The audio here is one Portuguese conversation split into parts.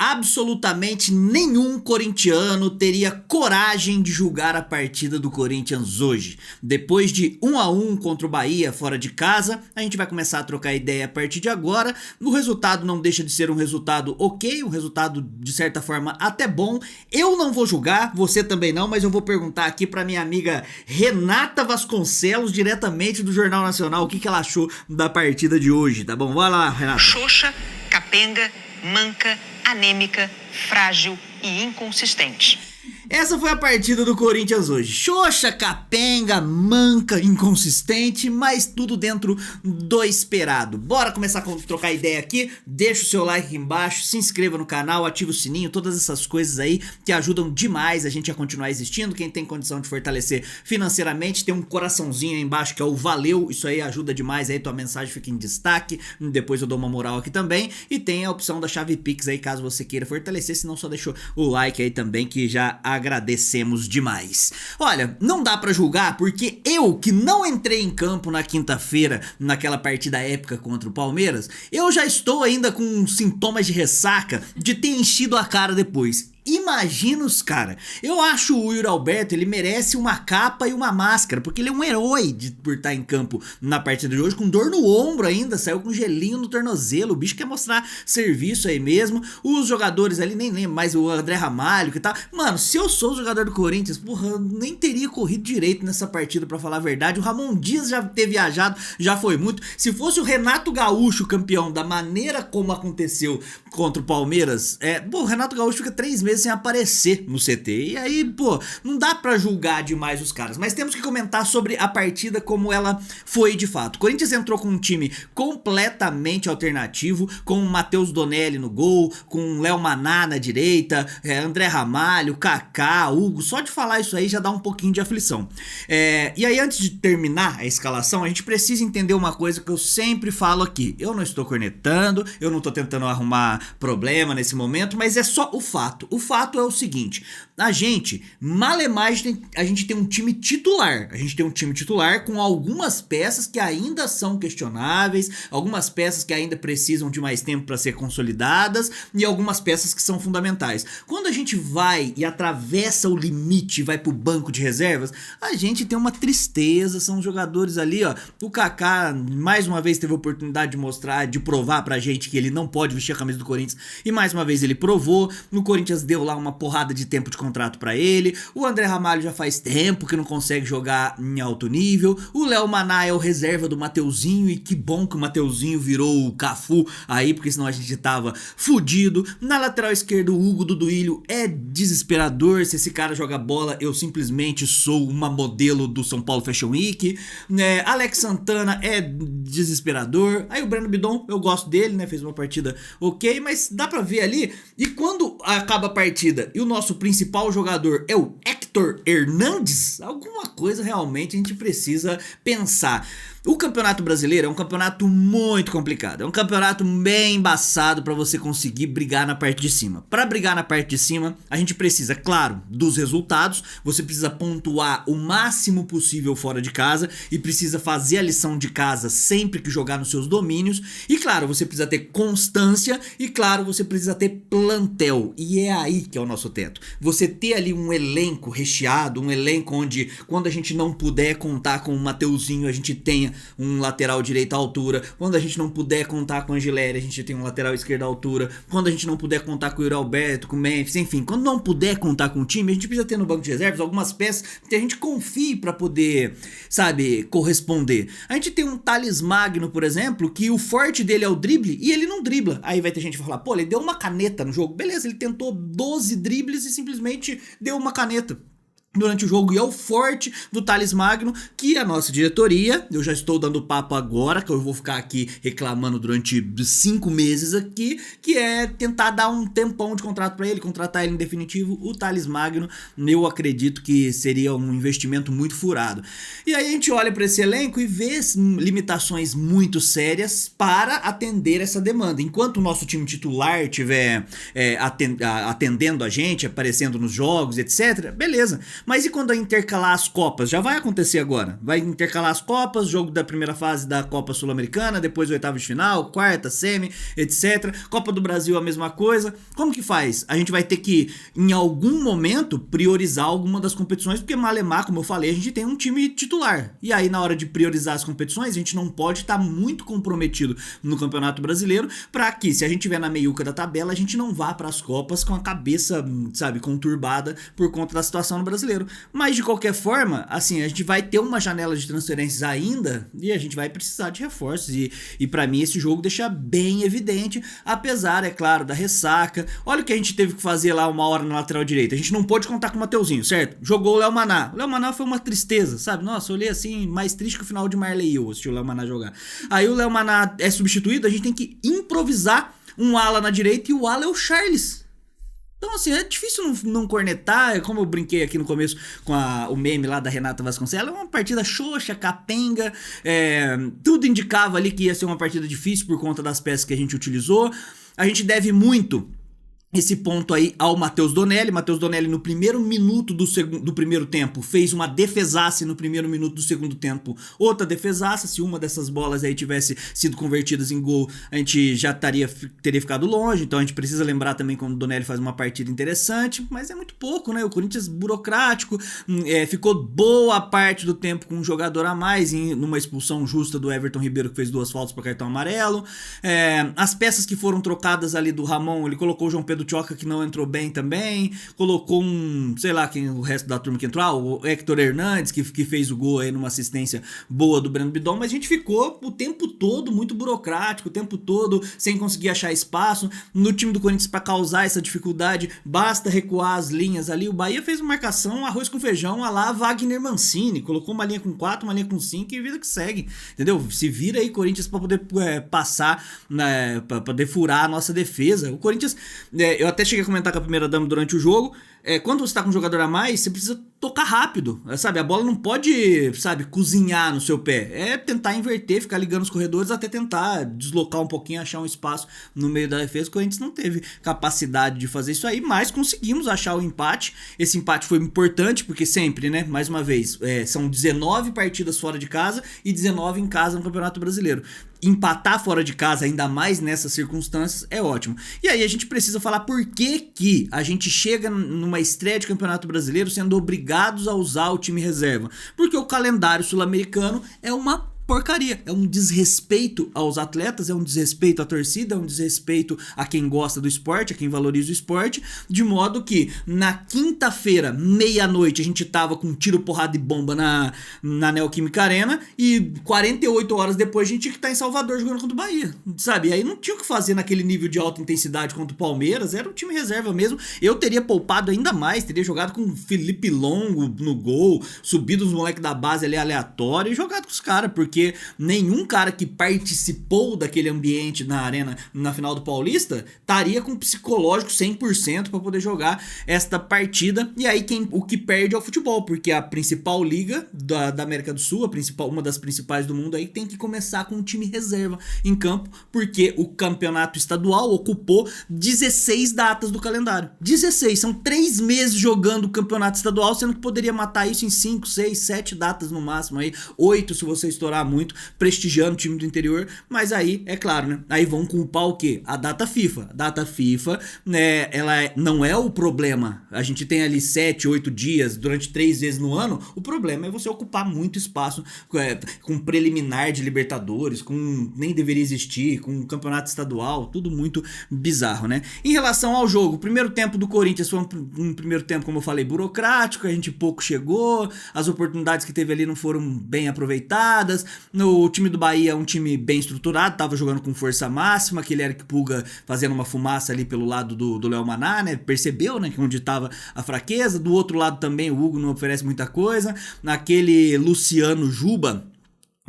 Absolutamente nenhum corintiano teria coragem de julgar a partida do Corinthians hoje. Depois de 1-1 contra o Bahia fora de casa, a gente vai começar a trocar ideia a partir de agora. O resultado não deixa de ser um resultado ok, um resultado de certa forma até bom. Eu não vou julgar, você também não, mas eu vou perguntar aqui pra minha amiga Renata Vasconcelos, diretamente do Jornal Nacional, o que ela achou da partida de hoje, tá bom? Vai lá, Renata. Xoxa, capenga, manca, anêmica, frágil e inconsistente. Essa foi a partida do Corinthians hoje. Xoxa, capenga, manca, inconsistente, mas tudo dentro do esperado. Bora começar a trocar ideia aqui. Deixa o seu like aqui embaixo, se inscreva no canal, ativa o sininho, todas essas coisas aí que ajudam demais a gente a continuar existindo. Quem tem condição de fortalecer financeiramente, tem um coraçãozinho aí embaixo que é o valeu. Isso aí ajuda demais, aí tua mensagem fica em destaque. Depois eu dou uma moral aqui também. E tem a opção da chave Pix aí, caso você queira fortalecer. Se não, só deixa o like aí também, que já agradecemos demais. Olha, não dá pra julgar porque eu, que não entrei em campo na quinta-feira naquela partida épica contra o Palmeiras, eu já estou ainda com sintomas de ressaca de ter enchido a cara depois. Imagina os cara. Eu acho o Yuri Alberto, ele merece uma capa e uma máscara, porque ele é um herói por estar em campo na partida de hoje, com dor no ombro ainda, saiu com gelinho no tornozelo, o bicho quer mostrar serviço aí mesmo. Os jogadores ali, nem lembro mais, o André Ramalho que tá. Mano, se eu sou o jogador do Corinthians, porra, eu nem teria corrido direito nessa partida, pra falar a verdade. O Ramon Dias já ter viajado, já foi muito. Se fosse o Renato Gaúcho campeão da maneira como aconteceu contra o Palmeiras, o Renato Gaúcho fica 3 meses sem aparecer no CT, e aí, pô, não dá pra julgar demais os caras, mas temos que comentar sobre a partida como ela foi de fato. O Corinthians entrou com um time completamente alternativo, com o Matheus Donelli no gol, com o Léo Maná na direita, André Ramalho, Kaká, Hugo, só de falar isso aí já dá um pouquinho de aflição. E aí, antes de terminar a escalação, a gente precisa entender uma coisa que eu sempre falo aqui: eu não estou cornetando, eu não tô tentando arrumar problema nesse momento, mas é só o fato. O fato é o seguinte: a gente, malemagem, a gente tem um time titular. A gente tem um time titular com algumas peças que ainda são questionáveis, algumas peças que ainda precisam de mais tempo para ser consolidadas e algumas peças que são fundamentais. Quando a gente vai e atravessa o limite e vai pro banco de reservas, a gente tem uma tristeza. São jogadores ali, ó. O Kaká, mais uma vez, teve a oportunidade de mostrar, de provar pra gente que ele não pode vestir a camisa do Corinthians, e mais uma vez ele provou. No Corinthians deu lá uma porrada de tempo de contrato pra ele. O André Ramalho já faz tempo que não consegue jogar em alto nível. O Léo Maná é o reserva do Mateuzinho, e que bom que o Mateuzinho virou o Cafu aí, porque senão a gente tava fudido. Na lateral esquerda, o Hugo do Duílio é desesperador. Se esse cara joga bola, eu simplesmente sou uma modelo do São Paulo Fashion Week. Alex Santana é desesperador. Aí o Breno Bidon, eu gosto dele, né? Fez uma partida ok, mas dá pra ver ali. E quando acaba a partida e o nosso principal jogador é o Héctor Hernandes, alguma coisa realmente a gente precisa pensar. O Campeonato Brasileiro é um campeonato muito complicado, é um campeonato bem embaçado para você conseguir brigar na parte de cima. Para brigar na parte de cima, a gente precisa, claro, dos resultados. Você precisa pontuar o máximo possível fora de casa e precisa fazer a lição de casa sempre que jogar nos seus domínios. E claro, você precisa ter constância e claro, você precisa ter plantel. E é aí que é o nosso teto. Você ter ali um elenco recheado, um elenco onde, quando a gente não puder contar com o Mateuzinho, a gente tenha um lateral direito à altura. Quando a gente não puder contar com o Angileri, a gente tem um lateral esquerdo à altura. Quando a gente não puder contar com o Yuri Alberto, com o Memphis, enfim, quando não puder contar com o time, a gente precisa ter no banco de reservas algumas peças que a gente confie pra poder, sabe, corresponder. A gente tem um Thales Magno, por exemplo, que o forte dele é o drible e ele não dribla. Aí vai ter gente que vai falar: pô, ele deu uma caneta no jogo. Beleza, ele tentou 12 dribles e simplesmente deu uma caneta durante o jogo, e é o forte do Thales Magno, que a nossa diretoria, eu já estou dando papo agora, que eu vou ficar aqui reclamando durante 5 meses aqui, que é tentar dar um tempão de contrato pra ele, contratar ele em definitivo. O Thales Magno, eu acredito que seria um investimento muito furado. E aí a gente olha pra esse elenco e vê limitações muito sérias para atender essa demanda. Enquanto o nosso time titular estiver atendendo a gente, aparecendo nos jogos, etc., beleza. Mas e quando intercalar as Copas? Já vai acontecer agora. Vai intercalar as Copas, jogo da primeira fase da Copa Sul-Americana, depois o oitavo de final, quarta, semi, etc. Copa do Brasil, a mesma coisa. Como que faz? A gente vai ter que, em algum momento, priorizar alguma das competições, porque malemar, como eu falei, a gente tem um time titular. E aí, na hora de priorizar as competições, a gente não pode estar muito comprometido no Campeonato Brasileiro, para que, se a gente tiver na meiuca da tabela, a gente não vá para as Copas com a cabeça, sabe, conturbada por conta da situação no Brasileiro. Mas, de qualquer forma, assim, a gente vai ter uma janela de transferências ainda e a gente vai precisar de reforços. E para mim, esse jogo deixa bem evidente, apesar, é claro, da ressaca. Olha o que a gente teve que fazer lá uma hora na lateral direita. A gente não pôde contar com o Mateuzinho, certo? Jogou o Léo Maná. O Léo Maná foi uma tristeza, sabe? Nossa, eu olhei assim, mais triste que o final de Marley e eu assistir o Léo Maná jogar. Aí o Léo Maná é substituído, a gente tem que improvisar um ala na direita e o ala é o Charles. Então, assim, é difícil não cornetar. Como eu brinquei aqui no começo com o meme lá da Renata Vasconcelos, é uma partida xoxa, capenga. Tudo indicava ali que ia ser uma partida difícil por conta das peças que a gente utilizou. A gente deve muito esse ponto aí ao Matheus Donelli. Matheus Donelli, no primeiro minuto do primeiro tempo, fez uma defesaça, e no primeiro minuto do segundo tempo outra defesaça. Se uma dessas bolas aí tivesse sido convertidas em gol, a gente já teria ficado longe. Então a gente precisa lembrar também quando o Donelli faz uma partida interessante, mas é muito pouco, né? O Corinthians burocrático, ficou boa parte do tempo com um jogador a mais, numa expulsão justa do Everton Ribeiro, que fez 2 faltas para cartão amarelo. As peças que foram trocadas ali do Ramon, ele colocou o João Pedro Tchoca, que não entrou bem também, colocou sei lá, quem o resto da turma que entrou, o Héctor Hernandes, que fez o gol aí numa assistência boa do Breno Bidon, mas a gente ficou o tempo todo muito burocrático, o tempo todo sem conseguir achar espaço. No time do Corinthians, para causar essa dificuldade, basta recuar as linhas ali. O Bahia fez uma marcação arroz com feijão, a lá Wagner Mancini, colocou uma linha com 4, uma linha com 5 e vida que segue, entendeu? Se vira aí, Corinthians, para poder passar, né, para poder furar a nossa defesa. O Corinthians, eu até cheguei a comentar com a primeira dama durante o jogo, quando você tá com um jogador a mais, você precisa tocar rápido, sabe? A bola não pode, sabe, cozinhar no seu pé. É tentar inverter, ficar ligando os corredores até tentar deslocar um pouquinho, achar um espaço no meio da defesa. O Corinthians não teve capacidade de fazer isso aí, mas conseguimos achar o empate. Esse empate foi importante porque sempre, né, mais uma vez, são 19 partidas fora de casa e 19 em casa no Campeonato Brasileiro. Empatar fora de casa, ainda mais nessas circunstâncias, é ótimo. E aí a gente precisa falar por que a gente chega numa estreia de Campeonato Brasileiro sendo obrigados a usar o time reserva. Porque o calendário sul-americano é uma porcaria, é um desrespeito aos atletas, é um desrespeito à torcida, é um desrespeito a quem gosta do esporte, a quem valoriza o esporte, de modo que na quinta-feira, meia-noite, a gente tava com tiro, porrada e bomba na Neoquímica Arena e 48 horas depois a gente tinha que estar em Salvador jogando contra o Bahia, sabe? E aí não tinha o que fazer naquele nível de alta intensidade contra o Palmeiras, era um time reserva mesmo. Eu teria poupado ainda mais, teria jogado com Felipe Longo no gol, subido os moleques da base ali aleatório e jogado com os caras, porque nenhum cara que participou daquele ambiente na arena na final do Paulista estaria com psicológico 100% para poder jogar esta partida. E aí o que perde é o futebol, porque a principal liga da América do Sul, uma das principais do mundo aí, tem que começar com um time reserva em campo, porque o campeonato estadual ocupou 16 datas do calendário. 16, são 3 meses jogando o campeonato estadual, sendo que poderia matar isso em 5, 6, 7 datas no máximo aí, 8 se você estourar muito, prestigiando o time do interior. Mas aí, é claro, né, aí vão culpar o quê? A data FIFA. A data FIFA, né, ela não é o problema. A gente tem ali 7, 8 dias durante 3 vezes no ano. O problema é você ocupar muito espaço com preliminar de Libertadores, nem deveria existir, com campeonato estadual, tudo muito bizarro, né? Em relação ao jogo, o primeiro tempo do Corinthians foi um primeiro tempo, como eu falei, burocrático, a gente pouco chegou, as oportunidades que teve ali não foram bem aproveitadas. No time do Bahia é um time bem estruturado, tava jogando com força máxima, aquele Eric Pulga fazendo uma fumaça ali pelo lado do Léo Maná, né? Percebeu, né, que onde tava a fraqueza. Do outro lado também o Hugo não oferece muita coisa. Naquele Luciano Juba,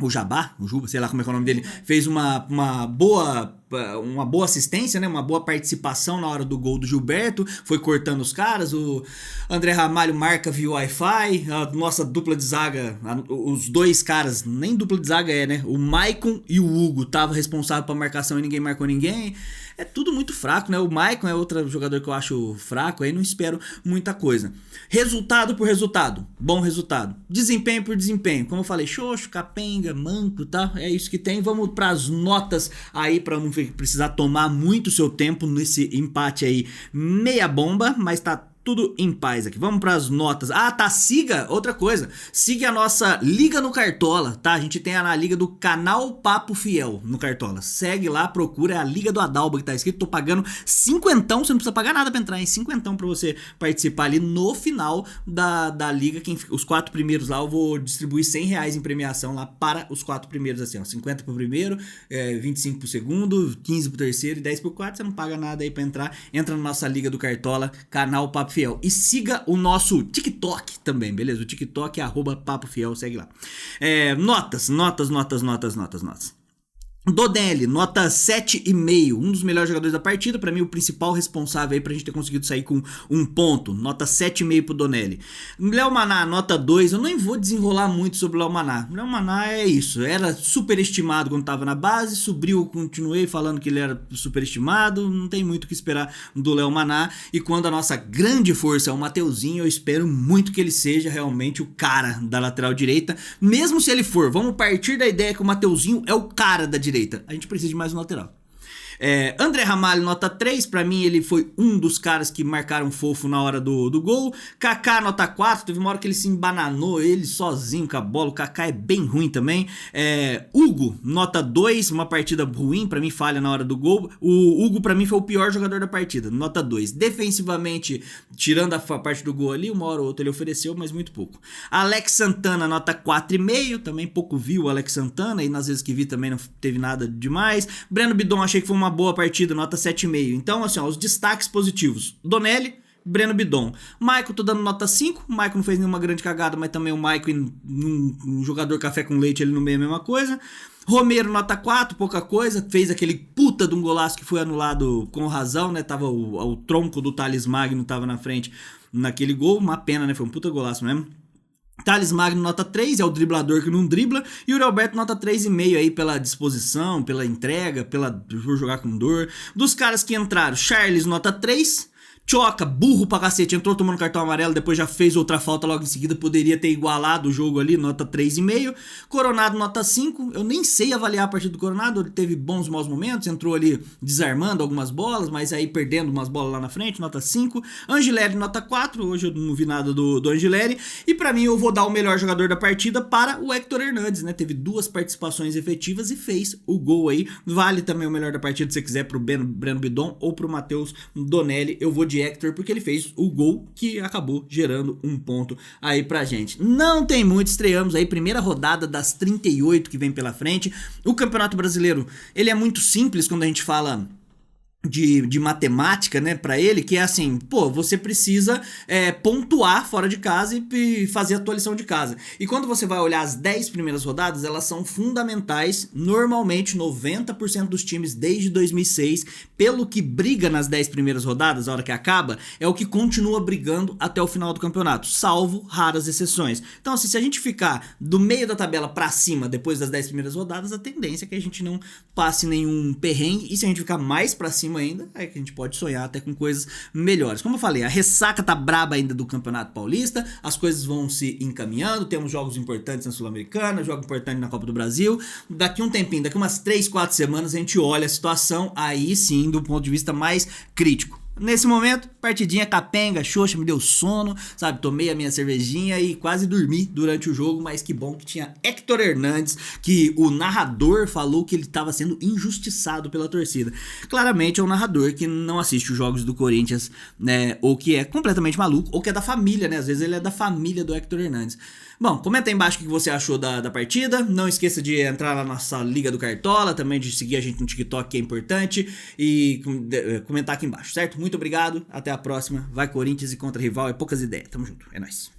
o Juba, sei lá como é que é o nome dele, fez uma boa assistência, né? Uma boa participação na hora do gol do Gilberto, foi cortando os caras. O André Ramalho marca via Wi-Fi, a nossa dupla de zaga, os dois caras, nem dupla de zaga né? O Maicon e o Hugo tava responsável pra marcação e ninguém marcou ninguém. é tudo muito fraco, né? O Maicon é outro jogador que eu acho fraco, aí não espero muita coisa. Resultado por resultado, bom resultado. Desempenho por desempenho, como eu falei, xoxo, capenga, manco, tá? É isso que tem. Vamos para as notas aí, para não precisar tomar muito seu tempo nesse empate aí meia bomba, mas tá tudo em paz aqui. Vamos para as notas. Ah, tá, siga, outra coisa, siga a nossa Liga no Cartola, tá? A gente tem a Liga do Canal Papo Fiel no Cartola. Segue lá, procura a Liga do Adalba que tá escrito. Tô pagando cinquentão, você não precisa pagar nada pra entrar, hein? Cinquentão pra você participar ali no final da Liga. Os 4 primeiros lá eu vou distribuir R$100 em premiação lá para os 4 primeiros, assim, ó. 50 pro primeiro, 25 pro segundo, 15 pro terceiro e 10 pro quarto. Você não paga nada aí pra entrar. Entra na nossa Liga do Cartola, Canal Papo Fiel. E siga o nosso TikTok também, beleza? O TikTok é @papofiel, segue lá. Notas. Donelli, nota 7,5, um dos melhores jogadores da partida, pra mim o principal responsável aí pra gente ter conseguido sair com um ponto, nota 7,5 pro Donelli. Léo Maná, nota 2, eu nem vou desenrolar muito sobre o Léo Maná. Léo Maná é isso, era superestimado quando tava na base, subiu, continuei falando que ele era superestimado, não tem muito o que esperar do Léo Maná, e quando a nossa grande força é o Mateuzinho, eu espero muito que ele seja realmente o cara da lateral direita, mesmo se ele for, vamos partir da ideia que o Mateuzinho é o cara da direita. A gente precisa de mais um lateral. André Ramalho, nota 3, pra mim ele foi um dos caras que marcaram fofo na hora do gol. Kaká, nota 4, teve uma hora que ele se embananou, ele sozinho com a bola, o Kaká é bem ruim também. Hugo, nota 2, uma partida ruim, pra mim falha na hora do gol. O Hugo pra mim foi o pior jogador da partida, nota 2. Defensivamente, tirando a parte do gol ali, uma hora ou outra ele ofereceu, mas muito pouco. Alex Santana, nota 4,5, também pouco vi o Alex Santana, e nas vezes que vi também não teve nada demais. Breno Bidon, achei que foi uma boa partida, nota 7,5. Então, assim, ó, os destaques positivos: Donelli, Breno Bidon. Maicon, tô dando nota 5. Maicon não fez nenhuma grande cagada, mas também o Maicon, um jogador café com leite, ele no meio é a mesma coisa. Romero, nota 4, pouca coisa. Fez aquele puta de um golaço que foi anulado com razão, né? Tava o tronco do Thales Magno tava na frente naquele gol. Uma pena, né? Foi um puta golaço mesmo. Thales Magno, nota 3, é o driblador que não dribla. E o Yuri Alberto, nota 3,5 aí pela disposição, pela entrega, por jogar com dor. Dos caras que entraram, Charles, nota 3. Tchoca, burro pra cacete, entrou tomando cartão amarelo, depois já fez outra falta logo em seguida, poderia ter igualado o jogo ali, nota 3,5. Coronado, nota 5, eu nem sei avaliar a partida do Coronado, ele teve bons maus momentos, entrou ali desarmando algumas bolas, mas aí perdendo umas bolas lá na frente, nota 5. Angileri, nota 4, hoje eu não vi nada do Angileri, e pra mim eu vou dar o melhor jogador da partida para o Héctor Hernandes, né, teve 2 participações efetivas e fez o gol aí, vale também o melhor da partida se você quiser pro Breno Bidon ou pro Matheus Donelli, eu vou de Héctor, porque ele fez o gol que acabou gerando um ponto aí pra gente. Não tem muito, estreamos aí, primeira rodada das 38 que vem pela frente. O Campeonato Brasileiro, ele é muito simples quando a gente fala de matemática, né, pra ele, que é assim, pô, você precisa pontuar fora de casa e fazer a tua lição de casa. E quando você vai olhar as 10 primeiras rodadas, elas são fundamentais, normalmente 90% dos times desde 2006, pelo que briga nas 10 primeiras rodadas, a hora que acaba, é o que continua brigando até o final do campeonato, salvo raras exceções. Então assim, se a gente ficar do meio da tabela pra cima, depois das 10 primeiras rodadas, a tendência é que a gente não passe nenhum perrengue, e se a gente ficar mais pra cima ainda, é que a gente pode sonhar até com coisas melhores. Como eu falei, a ressaca tá braba ainda do Campeonato Paulista, as coisas vão se encaminhando, temos jogos importantes na Sul-Americana, jogo importante na Copa do Brasil, daqui um tempinho, daqui umas 3, 4 semanas a gente olha a situação, aí sim, do ponto de vista mais crítico. Nesse momento, partidinha capenga, xoxa, me deu sono, sabe, tomei a minha cervejinha e quase dormi durante o jogo, mas que bom que tinha Héctor Hernandes, que o narrador falou que ele estava sendo injustiçado pela torcida. Claramente é um narrador que não assiste os jogos do Corinthians, né, ou que é completamente maluco, ou que é da família, né, às vezes ele é da família do Héctor Hernandes. Bom, comenta aí embaixo o que você achou da partida, não esqueça de entrar na nossa Liga do Cartola, também de seguir a gente no TikTok, que é importante, e comentar aqui embaixo, certo? Muito obrigado, até a próxima, vai Corinthians e contra rival, é poucas ideias, tamo junto, é nóis.